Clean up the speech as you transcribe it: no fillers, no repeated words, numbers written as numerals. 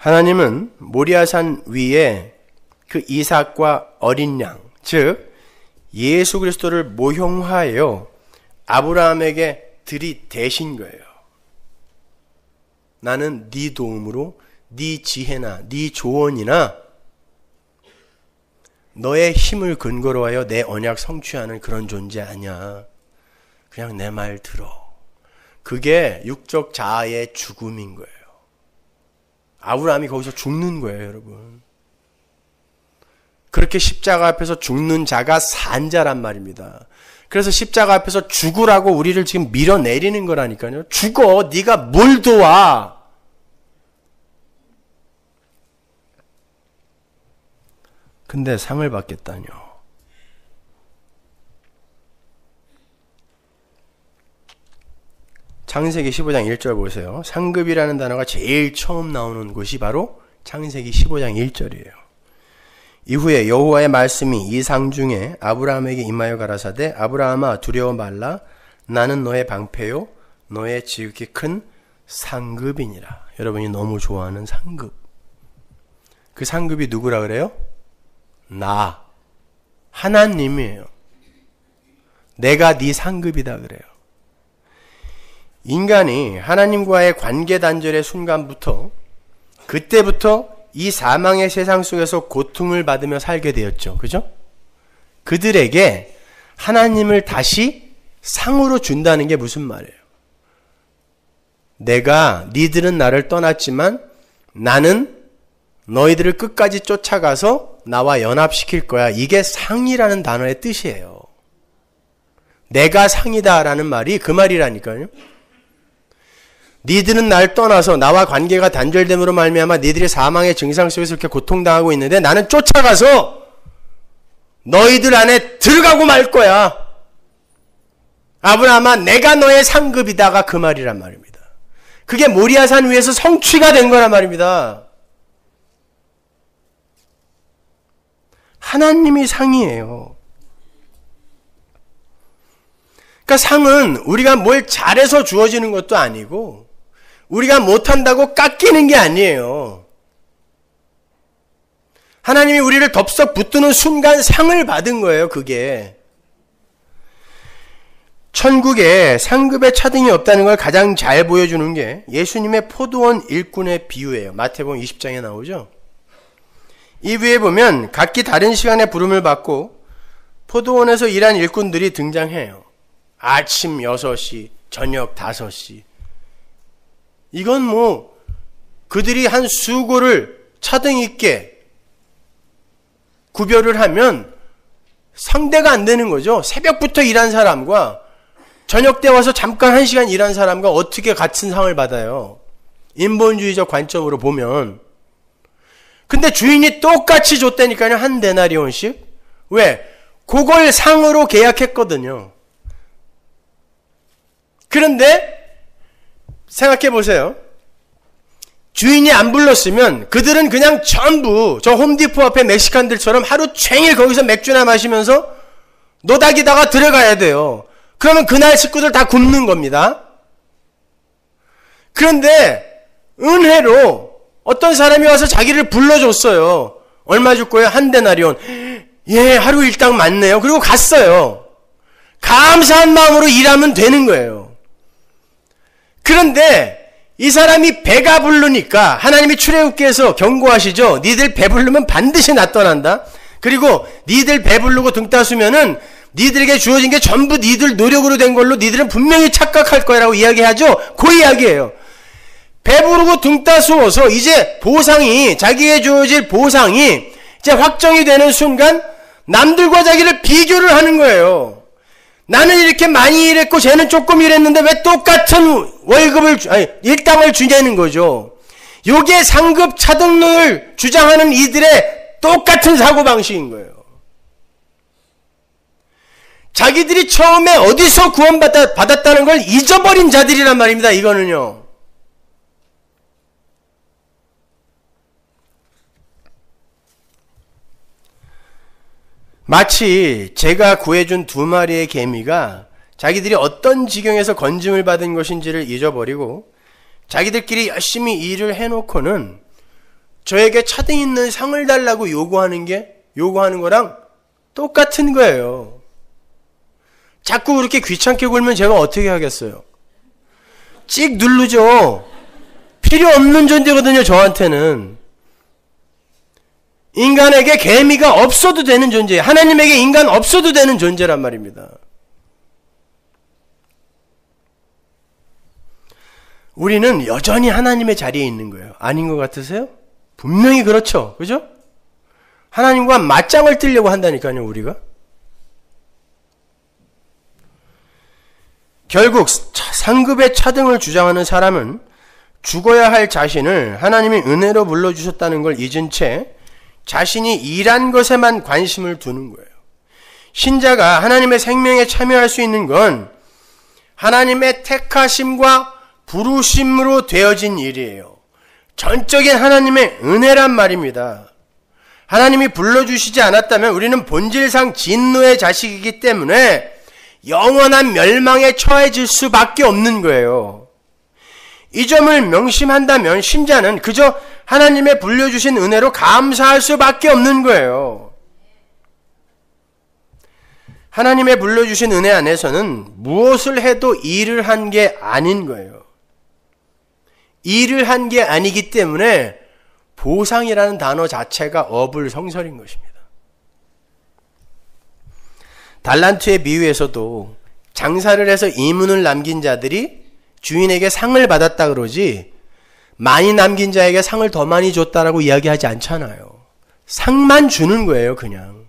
하나님은 모리아산 위에 그 이삭과 어린 양, 즉 예수 그리스도를 모형화하여 아브라함에게 들이대신 거예요. 나는 네 도움으로 네 지혜나 네 조언이나 너의 힘을 근거로 하여 내 언약 성취하는 그런 존재 아니야. 그냥 내 말 들어. 그게 육적 자아의 죽음인 거예요. 아브라함이 거기서 죽는 거예요, 여러분. 그렇게 십자가 앞에서 죽는 자가 산 자란 말입니다. 그래서 십자가 앞에서 죽으라고 우리를 지금 밀어내리는 거라니까요. 죽어. 네가 뭘 도와. 근데 상을 받겠다뇨. 창세기 15장 1절 보세요. 상급이라는 단어가 제일 처음 나오는 곳이 바로 창세기 15장 1절이에요. 이후에 여호와의 말씀이 이 상 중에 아브라함에게 임하여 가라사대 아브라함아 두려워 말라 나는 너의 방패요 너의 지극히 큰 상급이니라. 여러분이 너무 좋아하는 상급. 그 상급이 누구라 그래요? 나. 하나님이에요. 내가 네 상급이다 그래요. 인간이 하나님과의 관계 단절의 순간부터 그때부터 이 사망의 세상 속에서 고통을 받으며 살게 되었죠. 그죠? 그들에게 하나님을 다시 상으로 준다는 게 무슨 말이에요? 내가 니들은 나를 떠났지만 나는 너희들을 끝까지 쫓아가서 나와 연합시킬 거야. 이게 상이라는 단어의 뜻이에요. 내가 상이다라는 말이 그 말이라니까요. 니들은 날 떠나서 나와 관계가 단절됨으로 말미암아 니들이 사망의 증상 속에서 이렇게 고통당하고 있는데 나는 쫓아가서 너희들 안에 들어가고 말 거야. 아브라함아 내가 너의 상급이다가 그 말이란 말입니다. 그게 모리아산 위에서 성취가 된 거란 말입니다. 하나님이 상이에요. 그러니까 상은 우리가 뭘 잘해서 주어지는 것도 아니고 우리가 못한다고 깎이는 게 아니에요. 하나님이 우리를 덥석 붙드는 순간 상을 받은 거예요. 그게. 천국에 상급의 차등이 없다는 걸 가장 잘 보여주는 게 예수님의 포도원 일꾼의 비유예요. 마태복음 20장에 나오죠. 이 위에 보면 각기 다른 시간에 부름을 받고 포도원에서 일한 일꾼들이 등장해요. 아침 6시, 저녁 5시. 이건 뭐 그들이 한 수고를 차등 있게 구별을 하면 상대가 안 되는 거죠. 새벽부터 일한 사람과 저녁 때 와서 잠깐 1시간 일한 사람과 어떻게 같은 상을 받아요? 인본주의적 관점으로 보면. 근데 주인이 똑같이 줬다니까요. 한 데나리온씩. 왜? 그걸 상으로 계약했거든요. 그런데 생각해 보세요. 주인이 안 불렀으면 그들은 그냥 전부 저 홈디포 앞에 멕시칸들처럼 하루 종일 거기서 맥주나 마시면서 노닥이다가 들어가야 돼요. 그러면 그날 식구들 다 굶는 겁니다. 그런데 은혜로 어떤 사람이 와서 자기를 불러줬어요. 얼마 줄 거예요? 한 데나리온. 예, 하루 일당 맞네요. 그리고 갔어요. 감사한 마음으로 일하면 되는 거예요. 그런데 이 사람이 배가 부르니까 하나님이 출애굽기에서 경고하시죠. 니들 배 부르면 반드시 나 떠난다. 그리고 니들 배 부르고 등 따수면은 니들에게 주어진 게 전부 니들 노력으로 된 걸로 니들은 분명히 착각할 거라고 이야기하죠. 그 이야기예요. 배 부르고 등 따스워서 이제 보상이, 자기의 주어질 보상이 이제 확정이 되는 순간 남들과 자기를 비교를 하는 거예요. 나는 이렇게 많이 일했고 쟤는 조금 일했는데 왜 똑같은 월급을, 일당을 주냐는 거죠. 요게 상급 차등론을 주장하는 이들의 똑같은 사고방식인 거예요. 자기들이 처음에 어디서 구원받았다는 걸 잊어버린 자들이란 말입니다. 이거는요. 마치 제가 구해준 2마리의 개미가 자기들이 어떤 지경에서 건짐을 받은 것인지를 잊어버리고 자기들끼리 열심히 일을 해놓고는 저에게 차등 있는 상을 달라고 요구하는 거랑 똑같은 거예요. 자꾸 그렇게 귀찮게 굴면 제가 어떻게 하겠어요? 찍 누르죠. 필요 없는 존재거든요, 저한테는. 인간에게 개미가 없어도 되는 존재예요. 하나님에게 인간 없어도 되는 존재란 말입니다. 우리는 여전히 하나님의 자리에 있는 거예요. 아닌 것 같으세요? 분명히 그렇죠. 그죠? 하나님과 맞짱을 뜨려고 한다니까요, 우리가. 결국 상급의 차등을 주장하는 사람은 죽어야 할 자신을 하나님이 은혜로 불러주셨다는 걸 잊은 채 자신이 일한 것에만 관심을 두는 거예요. 신자가 하나님의 생명에 참여할 수 있는 건 하나님의 택하심과 부르심으로 되어진 일이에요. 전적인 하나님의 은혜란 말입니다. 하나님이 불러주시지 않았다면 우리는 본질상 진노의 자식이기 때문에 영원한 멸망에 처해질 수밖에 없는 거예요. 이 점을 명심한다면 신자는 그저 하나님의 불려주신 은혜로 감사할 수밖에 없는 거예요. 하나님의 불러주신 은혜 안에서는 무엇을 해도 일을 한 게 아닌 거예요. 일을 한 게 아니기 때문에 보상이라는 단어 자체가 어불성설인 것입니다. 달란트의 비유에서도 장사를 해서 이문을 남긴 자들이 주인에게 상을 받았다 그러지 많이 남긴 자에게 상을 더 많이 줬다라고 이야기하지 않잖아요. 상만 주는 거예요, 그냥.